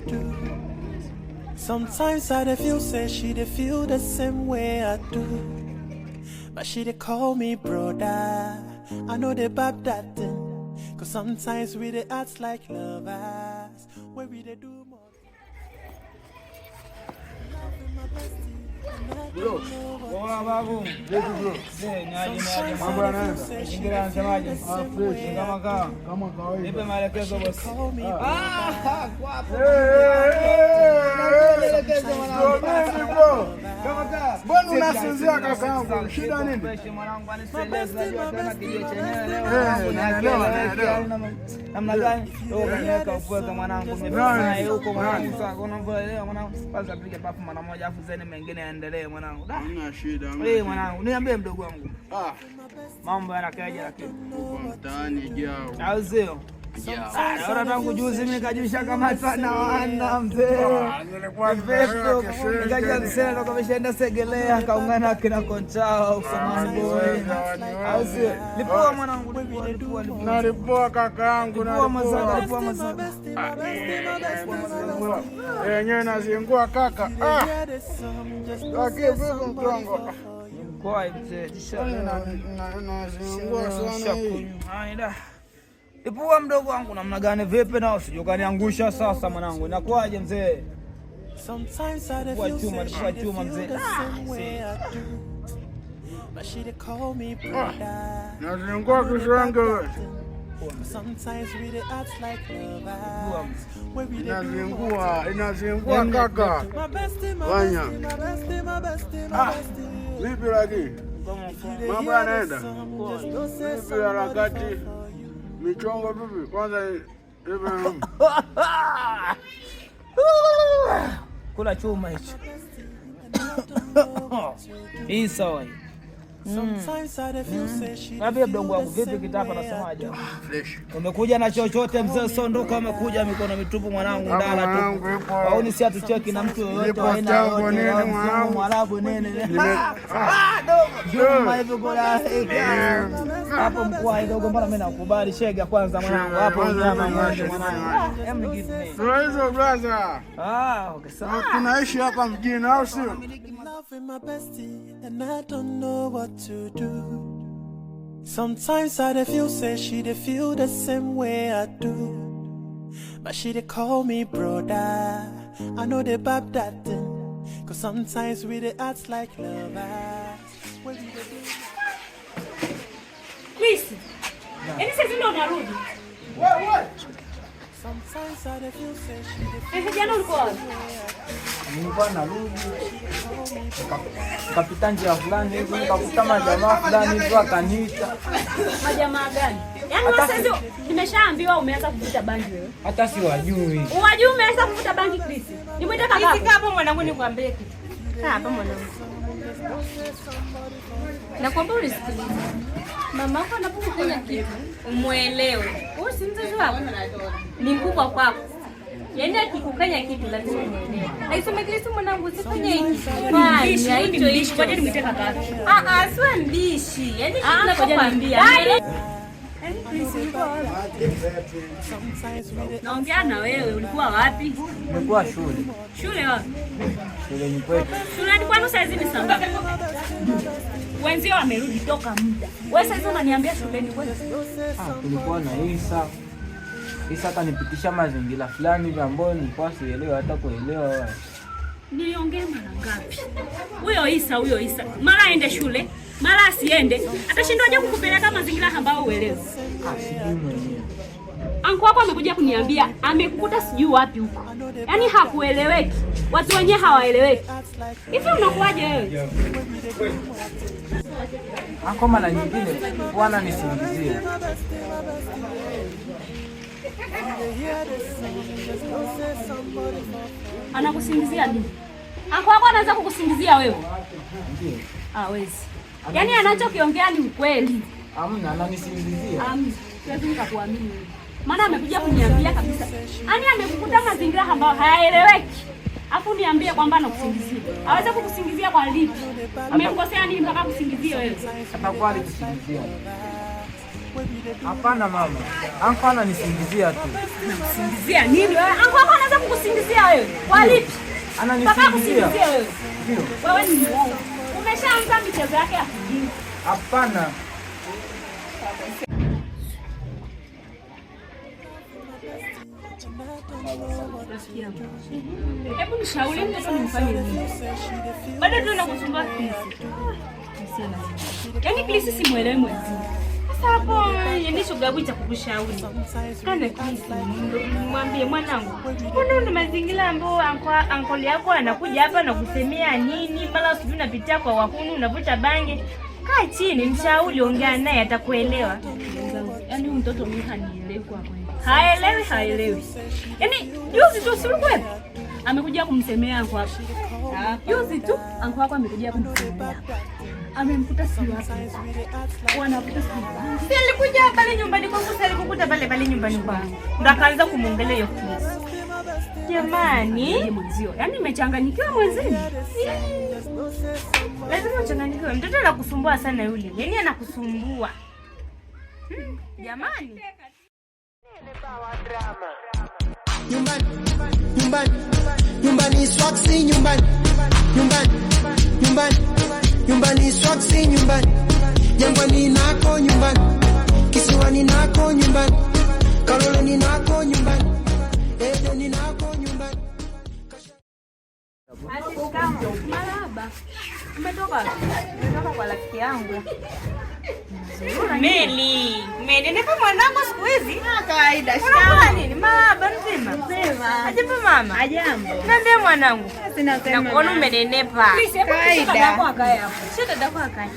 do. Sometimes I feel say she feel the same way I do. But she call me brother. I know they bab that thing. Cause sometimes we they act like lovers. Where we they do more. Bro, bora babu. Vipi bro? Niaje. Mambo yanaenda. Ingira anasemaje? Fresh kama kawaida. Nipe maelekezo boss. Kwapo. Maelekezo mwanangu. Kama kaa. Mbona unasinzia kakaangu? Shida nini? Fresh mwanangu aniseleza najua tena kijio chenyewe leo. Namna gani? Leo unaweka upweke mwanangu. Nimefanya huko mwanangu sasa. Unaona leo mwanangu. Kwanza piga pafu mara moja afu zeni mengine yaendelee mwanangu. Hamna shida. Mwanangu, niambie mdogo wangu. Mambo yanakaje lakini? Uko mtaani jao. Au sio? Ahora tangu juzi mimi nikajisha kama sana wana mzee. Nikaja msela ndo kameshaenda Segelea kaungana kina Konchao Usomani boy. Au sio? Lipoa mwanangu, lipoa. Na lipoa kakaangu na lipoa mazanga. Yenyewe nazingua kaka. Lakini vipi mtongo? Kwa mzee, nazingua sana. Haida. Ipua mdogo wangu namna gani vipi na usijokaniangusha sasa mwanangu. Inakuaje mzee? Sometimes I feel chuma mzee. But she call me brother. Nazingua kiswange wewe. Sometimes we they act like lovers. Inazingua kaka. Wanya. Vipi lagi? Mambo yanaenda. Vipi harakati? Michongo vipi? Kwanza hivi. Kula chuma hicho. Hii sawa. Naambia mdogo wangu vipi kitapa nasemaje? Fresh. Umekuja na chochote mzee sondoka umekuja mikono mitupu mwanangu ndala tu. Au ni si atucheki na mtu yoyote aina Mwarabu nene. Dogo hivi bora. Hapo mkuu dogo mbona mimi nakubali shega kwanza mwanangu hapo nyama mwanangu. Hem give me. Hizo brother. Okay sawa. Tunaishi hapa mjini au sio? My bestie and I don't know what to do. Sometimes I feel say she feel the same way I do. But she call me brother. I know they bab that thing. Cause sometimes we they act like lovers. What do they do? Please. Any season on narudi. What? Sometimes I feel say she jana ulikuwa nilikuwa narudi kapita njia fulani hivi nikakuta majamaa fulani hivi akaniita. Majamaa gani? Yaani sasa nimeshaambiwa umeanza kuvuta bangi wewe. Hata si wajui. Wajui umeanza kuvuta bangi Chris. Nimwita kaka. Fika hapo mwanangu nikwambie kitu. Kaa hapa mwanangu. Nakwambia ulisikiliza. Mama yako anapofanya kitu, umuelewe. Wewe si mzazi wako. Ni mkubwa kwako. Yaani akikukanya kitu lazima umuelewe. Haisome Kristo mwanangu usifanye hiki. Hicho hicho. Ngoja nimwite kaka. Siwe mbishi. Yaani tunakwambia. Naongea na wewe, ulikuwa wapi? Nilikuwa shule. Shule wapi? Shule ni kwetu. Shule ni kwenu saa hizi ni saa ngapi? Wenzio wamerudi toka muda. Wewe sasa hivi unaniambia shuleni kwenu? Tulikuwa na Isa kanipitisha mazingira fulani vya ambayo nilikuwa sielewi hata kuelewa. Niliongea mara ngapi? Huyo Isa, mara aende shule, mara asiende. Atashindwaje kukupeleka mazingira ambayo uelewi? Sijui mwenyewe. Anko wako amekuja kuniambia amekukuta sijui wapi huko. Yaani hakueleweki. Watu wenyewe hawaeleweki. Hivi unakuaje wewe? Anko mara nyingine bwana nisingizie. Anakusingizia nini? Anko wako anaweza kukusingizia wewe? Ndio. Hawezi. Yaani anachokiongea ni ukweli. Hamna, ananisingizia. Siwezi nikakuamini wewe. Maana amekuja kuniambia kabisa. Yaani amekukuta mazingira ambayo hayaeleweki. Afu niambie kwamba anakusingizia. Hawezi kukusingizia kwa lipi? Amekukosea nini mpaka kukusingizia wewe? Atakuwa alikusingizia. Hapana mama. Anko ananisingizia tu. Anakusingizia nini wewe? Anko wako anaweza kukusingizia Kwa lipi? Ananisingizia. Wewe. Wewe ni muongo. Umeshaanza michezo yake ya kijinga. Hapana. Hebu nishauri mtoto nimfanye nini? Bado tu nakusumbua Klisi. Yaani Klisi simuelewi mwenzi. Sasa hapo yeye shoga cha kukushauri. Kana Klisi mwambie mwanangu. Mbona ndo mazingira ambao ankoli yako anakuja hapa na kusemea nini? Mara usijui unapitia kwa wakunu unavuta bangi. Kaa chini mshauri, ongea naye atakuelewa. Yaani mtoto mimi hanielewi kwa kweli. Haelewi. Yaani juzi tu sio kweli. Amekuja kumsemea anko wako. Juzi tu anko wako amekuja kumsemea. Amemkuta si wapi. Wanakuta si wapi. Si alikuja pale nyumbani kwangu, si alikukuta pale nyumbani kwangu. Ndo akaanza kumuongelea hiyo Klisi. Jamani, mwenzio. Yaani nimechanganyikiwa mwenzini. Lazima uchanganyikiwe. Mtoto anakusumbua sana yule. Yaani anakusumbua. Jamani. Nyumbani swaksi nyumbani swaksi nyumbani, Jangwani nako nyumbani, Kisiwani nako nyumbani, Kaloleni nako nyumbani, Edeni nako nyumbani. Marahaba. Umetoka kwa rafiki yangu. Meli, nipo mwanangu siku hizi. Kawaida. Unafanya nini? Marahaba nzima. Ajabu mama. Ajambo. Niambie mwanangu. Sina sema. Nakuona umenenepa. Kawaida. Dadako akae hapo. Sio dadako akae.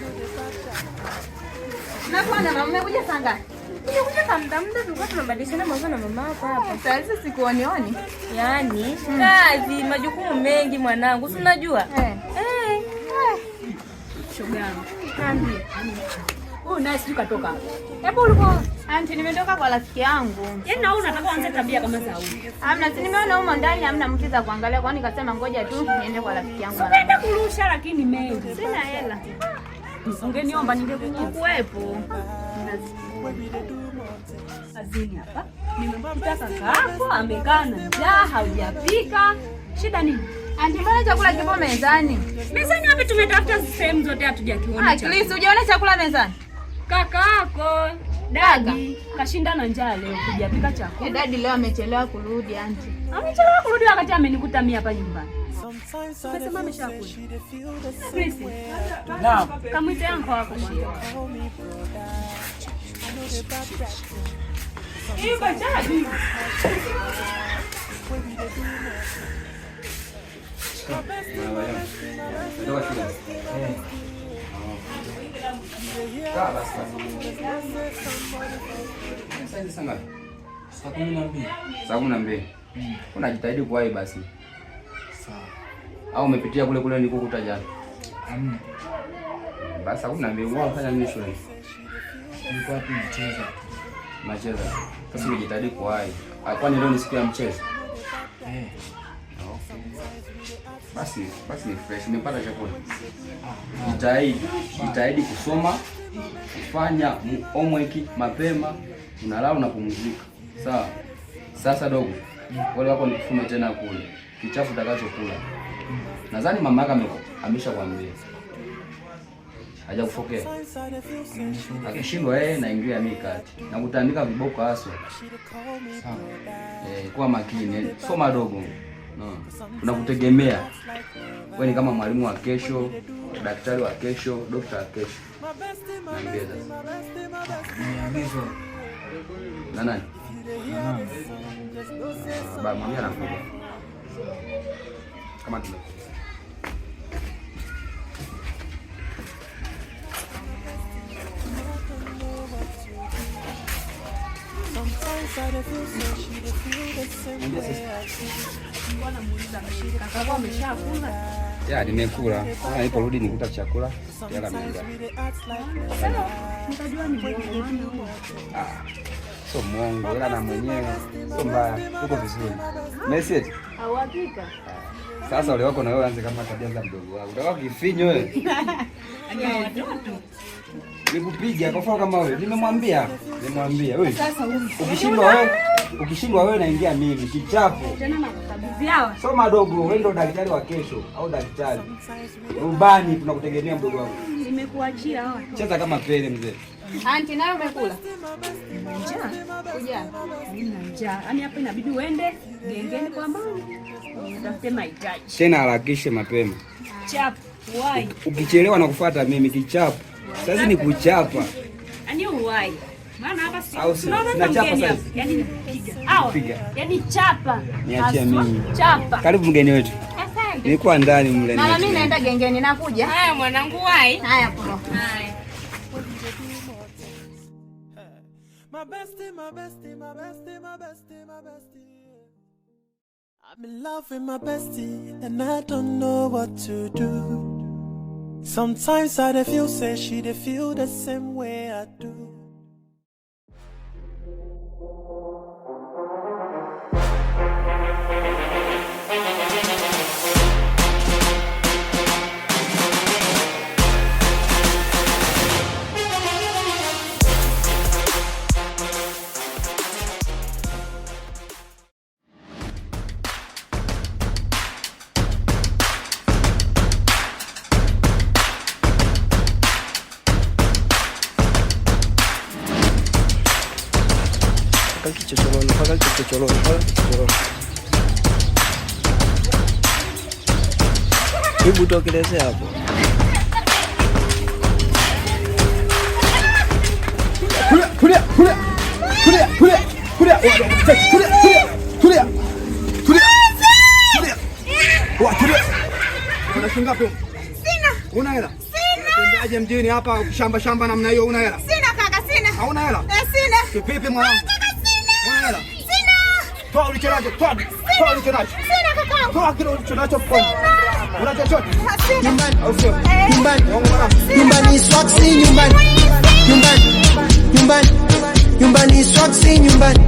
Na bwana mama umekuja saa ngapi? Nimekuja muda tulikuwa tunabadilishana mawazo na mama hapa. Sasa sikuoni. Yaani, kazi, majukumu mengi mwanangu. Si unajua? Shoga yangu. Niambie. Na sisi katoka. Hebu ulikuwa Anti, nimetoka kwa rafiki yangu. yaani na wewe unataka uanze tabia kama za huyu. Hamna, si nimeona huko ndani hamna mtu za kuangalia, kwani nikasema ngoja tu niende kwa rafiki yangu. Unaenda kurusha lakini mengi. Sina hela. Ungeniomba ningekuwepo. Azini hapa. Nimemkuta kakaako amekaa na njaa, haujapika. Shida nini? Anti, mbona chakula kipo mezani? Mezani hapa tumetafuta sehemu zote hatujakiona. Klisi, hujaona chakula mezani? Kakaako Dadi kashinda na njaa leo kujapika chakula. Dadi leo amechelewa kurudi anti. Amechelewa kurudi wakati amenikuta mimi hapa nyumbani. Sasa ameshakula. Klisi. Naam. Kamwite anko wako kwanza. Bajaji. Saa 12. Unajitahidi kuwahi basi. Sawa. Au umepitia kule nilikokuta jana? Basi saa 12 wao fanya nini shule? Nilikuwa tu Nacheza. Sasa unajitahidi kuwahi. Kwani leo ni siku ya mchezo? Basi ni fresh. Nimepata chakula. Jitahidi kusoma, kufanya homework mapema, unalala unapumzika. Sawa. Sasa dogo, wale wako nikufume tena kule. Kichafu utakachokula. Nadhani mama yako ameshakwambia. Hajakufokea. Akishindwa naingia mimi kati. Na kutandika viboko haswa. Sawa. Kuwa makini. Soma dogo. No. Tunakutegemea. Wewe ni kama mwalimu wa kesho, daktari wa kesho, dokta wa kesho. Naambia sasa. Niagizo. Na nani? Baba mwambie anakuja. Kama tu. Ya, nimekula. Niliporudi nikuta chakula. Yala meza. So mwongo, ila na mwenyewe so mbaya. Uko vizuri. Message. Hauhakika. Sasa ule wako na wewe anze kama tabia za mdogo wako. Unataka kifinyo wewe? Nikupiga kwa kama wewe. Nimemwambia wewe. Ukishindwa wewe Ukishindwa wewe naingia mimi kichapo. Tena nakukabidhi hawa. Sio madogo, wewe ndio daktari wa kesho au daktari. Rubani tunakutegemea mdogo wangu. Nimekuachia hawa. Cheza kama Pele mzee. Auntie nayo umekula? Njaa. Kuja. Nina njaa. Yaani hapa inabidi uende gengeni kwa mama. Utafute mahitaji. Tena harakishe mapema. Chap, wai. Ukichelewa na kufuata mimi kichapo. Sasa ni kuchapa. Yaani uwai. Maana hapa si. Na chapa sasa. Yaani nipiga. Au. Yaani chapa. Niachia mimi. Chapa. Karibu mgeni wetu. Asante. Nilikuwa ndani mle. Mama mimi naenda gengeni nakuja. Haya mwanangu wai. Haya poa. Haya. My bestie, my bestie, my bestie, my bestie, my bestie. I'm in love with my bestie, and I don't know what to do. Sometimes I feel say she feel the same way I do. Pakai kicocholoni. Hebu tokeleze hapo. Kulia. Una shinga pe? Sina. Una hela? Sina. Unatembeaje mjini hapa shamba namna hiyo una hela? Sina kaka, sina. Hauna hela? Sina. Kipipi mwanangu? Una hela? Sina. Toa ulichonacho. Sina kaka. Toa kile ulichonacho kwa. Una chochote? Nyumbani, Au sio? nyumbani swaksi nyumbani. Nyumbani swaksi nyumbani.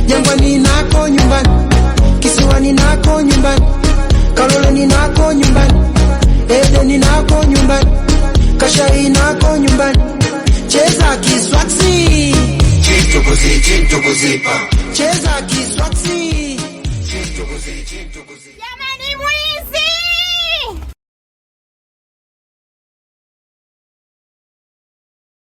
Jangwani nako nyumbani. Kisiwani nako nyumbani. Kaloleni nako nyumbani. Edeni nako nyumbani. Kashai nako nyumbani. Cheza kiswaksi. Chintukuzi pa. Cheza kiswaksi. Chintukuzi pa.